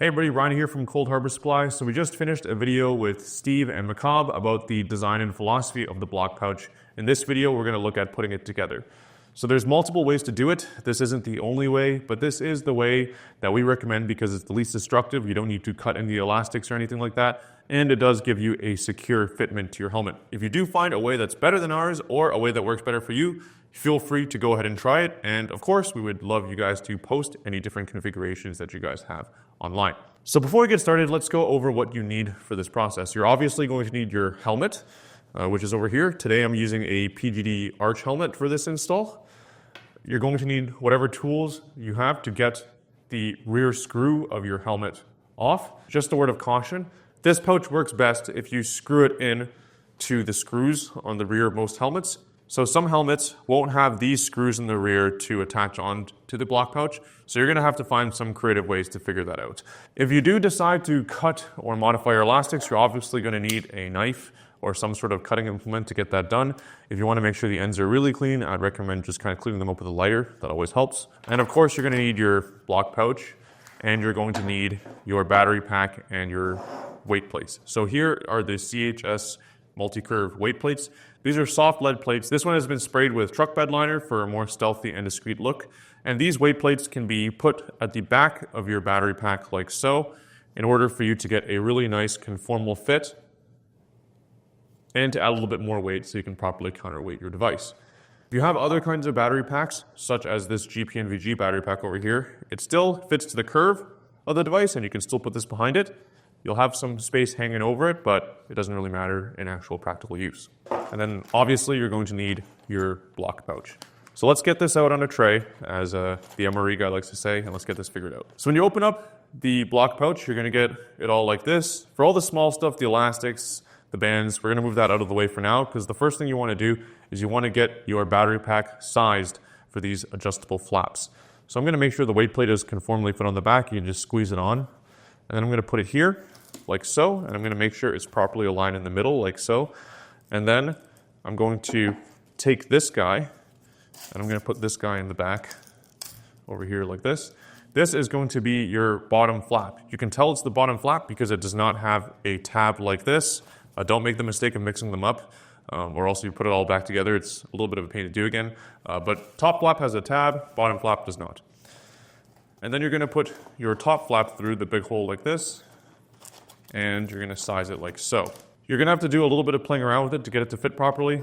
Hey everybody, Ryan here from Cold Harbour Supply. So we just finished a video with Steve and Macabre about the design and philosophy of the block pouch. In this video, we're going to look at putting it together. So there's multiple ways to do it. This isn't the only way, but this is the way that we recommend because it's the least destructive. You don't need to cut any elastics or anything like that. And it does give you a secure fitment to your helmet. If you do find a way that's better than ours or a way that works better for you, feel free to go ahead and try it. And of course, we would love you guys to post any different configurations that you guys have online. So before we get started, let's go over what you need for this process. You're obviously going to need your helmet, which is over here. Today I'm using a PGD arch helmet for this install. You're going to need whatever tools you have to get the rear screw of your helmet off. Just a word of caution, this pouch works best if you screw it in to the screws on the rear of most helmets. So some helmets won't have these screws in the rear to attach on to the block pouch. So you're gonna have to find some creative ways to figure that out. If you do decide to cut or modify your elastics, you're obviously gonna need a knife or some sort of cutting implement to get that done. If you wanna make sure the ends are really clean, I'd recommend just kind of cleaning them up with a lighter. That always helps. And of course, you're gonna need your block pouch and you're going to need your battery pack and your weight plates. So here are the CHS multi-curve weight plates. These are soft lead plates. This one has been sprayed with truck bed liner for a more stealthy and discreet look. And these weight plates can be put at the back of your battery pack like so, in order for you to get a really nice conformal fit and to add a little bit more weight so you can properly counterweight your device. If you have other kinds of battery packs, such as this NVG battery pack over here, it still fits to the curve of the device and you can still put this behind it. You'll have some space hanging over it, but it doesn't really matter in actual practical use. And then obviously you're going to need your block pouch. So let's get this out on a tray, as the MRE guy likes to say, and let's get this figured out. So when you open up the block pouch, you're gonna get it all like this. For all the small stuff, the elastics, the bands, we're gonna move that out of the way for now, because the first thing you wanna do is you wanna get your battery pack sized for these adjustable flaps. So I'm gonna make sure the weight plate is conformably fit on the back. You can just squeeze it on. And then I'm gonna put it here, like so, and I'm gonna make sure it's properly aligned in the middle, like so. And then I'm going to take this guy, and I'm gonna put this guy in the back over here like this. This is going to be your bottom flap. You can tell it's the bottom flap because it does not have a tab like this. Don't make the mistake of mixing them up, or else you put it all back together. It's a little bit of a pain to do again. But top flap has a tab, bottom flap does not. And then you're gonna put your top flap through the big hole like this, and you're gonna size it like so. You're gonna have to do a little bit of playing around with it to get it to fit properly.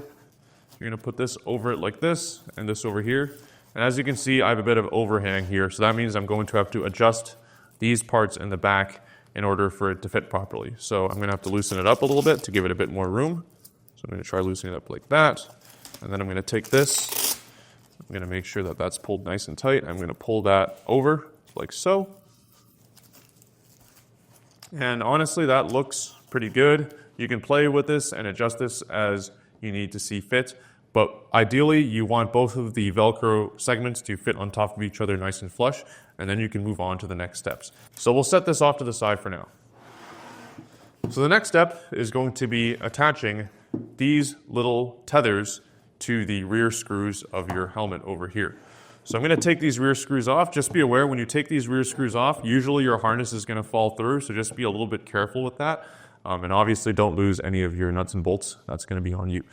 You're gonna put this over it like this, and this over here. And as you can see, I have a bit of overhang here, so that means I'm going to have to adjust these parts in the back in order for it to fit properly. So I'm gonna have to loosen it up a little bit to give it a bit more room. So I'm gonna try loosening it up like that. And then I'm gonna take this, I'm gonna make sure that that's pulled nice and tight. I'm gonna pull that over like so. And honestly, that looks pretty good. You can play with this and adjust this as you need to see fit, but ideally you want both of the Velcro segments to fit on top of each other nice and flush, and then you can move on to the next steps. So we'll set this off to the side for now. So the next step is going to be attaching these little tethers to the rear screws of your helmet over here. So I'm going to take these rear screws off. Just be aware when you take these rear screws off, usually your harness is going to fall through, so just be a little bit careful with that. And obviously don't lose any of your nuts and bolts. That's going to be on you.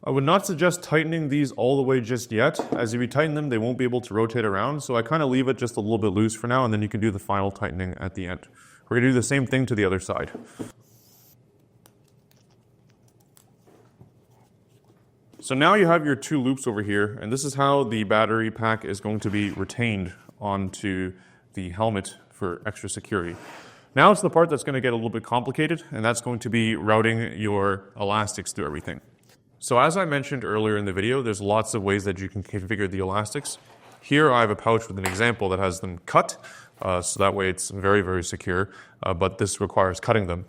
I would not suggest tightening these all the way just yet, as if you tighten them, they won't be able to rotate around. So I kind of leave it just a little bit loose for now, and then you can do the final tightening at the end. We're going to do the same thing to the other side. So now you have your two loops over here, and this is how the battery pack is going to be retained onto the helmet for extra security. Now it's the part that's going to get a little bit complicated, and that's going to be routing your elastics through everything. So as I mentioned earlier in the video, there's lots of ways that you can configure the elastics. Here I have a pouch with an example that has them cut, so that way it's very, very secure, but this requires cutting them.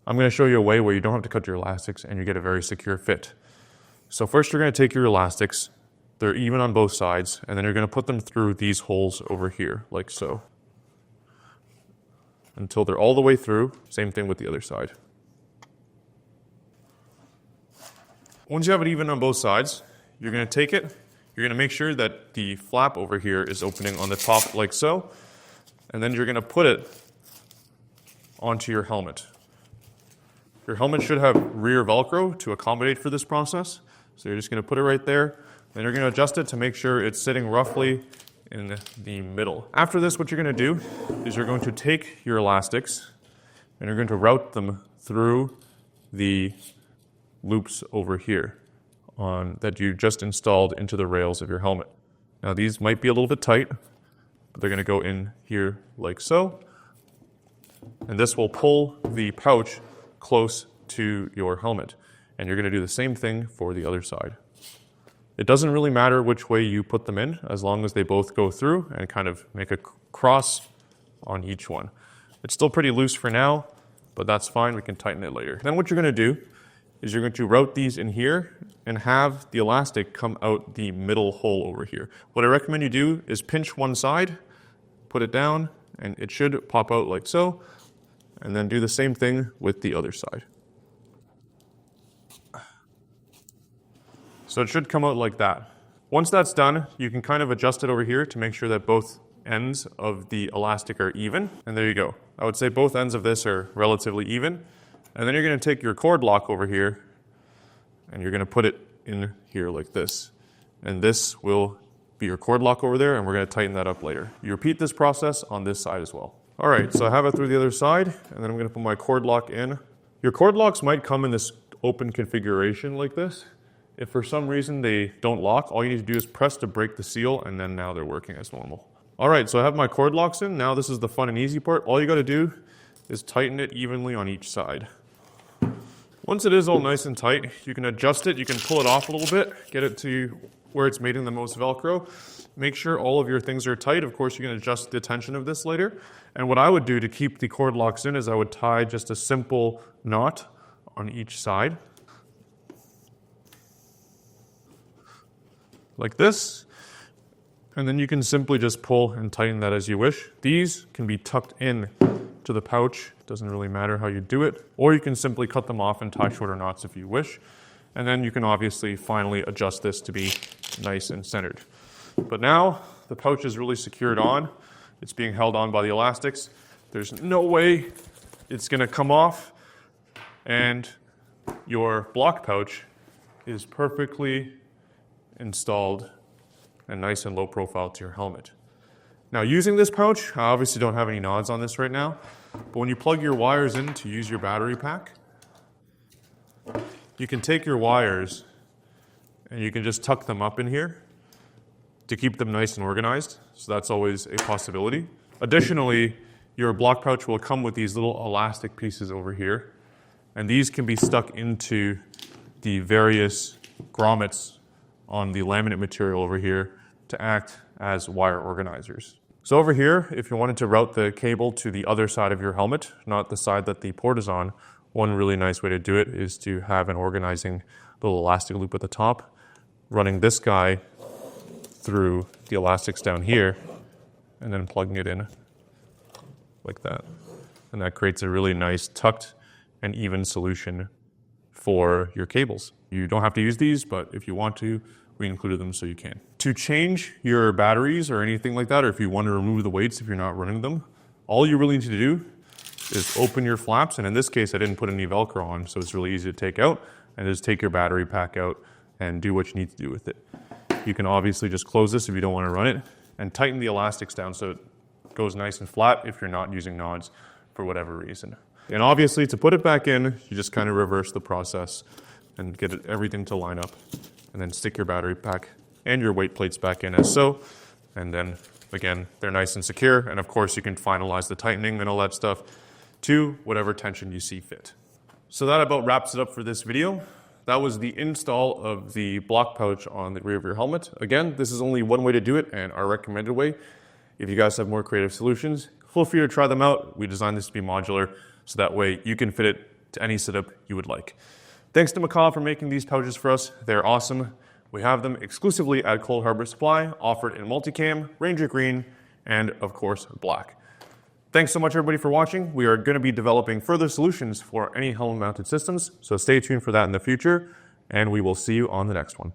I'm going to show you a way where you don't have to cut your elastics and you get a very secure fit. So first you're going to take your elastics, they're even on both sides, and then you're going to put them through these holes over here, like so. Until they're all the way through. Same thing with the other side. Once you have it even on both sides, you're going to take it, You're gonna make sure that the flap over here is opening on the top like so, and then you're gonna put it onto your helmet. Your helmet should have rear Velcro to accommodate for this process. So you're just gonna put it right there, then you're gonna adjust it to make sure it's sitting roughly in the middle. After this, what you're gonna do is you're going to take your elastics and you're going to route them through the loops over here that you just installed into the rails of your helmet. Now these might be a little bit tight, but they're gonna go in here like so. And this will pull the pouch close to your helmet. And you're gonna do the same thing for the other side. It doesn't really matter which way you put them in, as long as they both go through and kind of make a cross on each one. It's still pretty loose for now, but that's fine, we can tighten it later. Then what you're gonna do is you're going to route these in here and have the elastic come out the middle hole over here. What I recommend you do is pinch one side, put it down, and it should pop out like so, and then do the same thing with the other side. So it should come out like that. Once that's done, you can kind of adjust it over here to make sure that both ends of the elastic are even, and there you go. I would say both ends of this are relatively even. And then you're going to take your cord lock over here and you're going to put it in here like this. And this will be your cord lock over there, and we're going to tighten that up later. You repeat this process on this side as well. All right, so I have it through the other side, and then I'm going to put my cord lock in. Your cord locks might come in this open configuration like this. If for some reason they don't lock, all you need to do is press to break the seal, and then now they're working as normal. All right, so I have my cord locks in. Now this is the fun and easy part. All you got to do is tighten it evenly on each side. Once it is all nice and tight, you can adjust it, you can pull it off a little bit, get it to where it's making the most Velcro. Make sure all of your things are tight. Of course, you can adjust the tension of this later. And what I would do to keep the cord locks in is I would tie just a simple knot on each side. Like this. And then you can simply just pull and tighten that as you wish. These can be tucked in to the pouch. Doesn't really matter how you do it. Or you can simply cut them off and tie shorter knots if you wish. And then you can obviously finally adjust this to be nice and centered. But now the pouch is really secured on. It's being held on by the elastics. There's no way it's going to come off. And your block pouch is perfectly installed and nice and low profile to your helmet. Now using this pouch, I obviously don't have any nods on this right now, but when you plug your wires in to use your battery pack, you can take your wires and you can just tuck them up in here to keep them nice and organized. So that's always a possibility. Additionally, your block pouch will come with these little elastic pieces over here, and these can be stuck into the various grommets on the laminate material over here to act as wire organizers. So over here, if you wanted to route the cable to the other side of your helmet, not the side that the port is on, one really nice way to do it is to have an organizing little elastic loop at the top, running this guy through the elastics down here, and then plugging it in like that. And that creates a really nice tucked and even solution for your cables. You don't have to use these, but if you want to, we included them so you can. To change your batteries or anything like that, or if you want to remove the weights if you're not running them, all you really need to do is open your flaps, and in this case I didn't put any Velcro on, so it's really easy to take out, and just take your battery pack out and do what you need to do with it. You can obviously just close this if you don't want to run it, and tighten the elastics down so it goes nice and flat if you're not using nods for whatever reason. And obviously to put it back in, you just kind of reverse the process and get everything to line up, and then stick your battery pack and your weight plates back in as so, and then again they're nice and secure, and of course you can finalize the tightening and all that stuff to whatever tension you see fit. So that about wraps it up for this video. That was the install of the block pouch on the rear of your helmet. Again, this is only one way to do it and our recommended way. If you guys have more creative solutions, feel free to try them out. We designed this to be modular, so that way you can fit it to any setup you would like. Thanks to Macabre for making these pouches for us. They're awesome. We have them exclusively at Cold Harbour Supply, offered in multicam, Ranger Green, and of course, black. Thanks so much everybody for watching. We are going to be developing further solutions for any helmet mounted systems, so stay tuned for that in the future, and we will see you on the next one.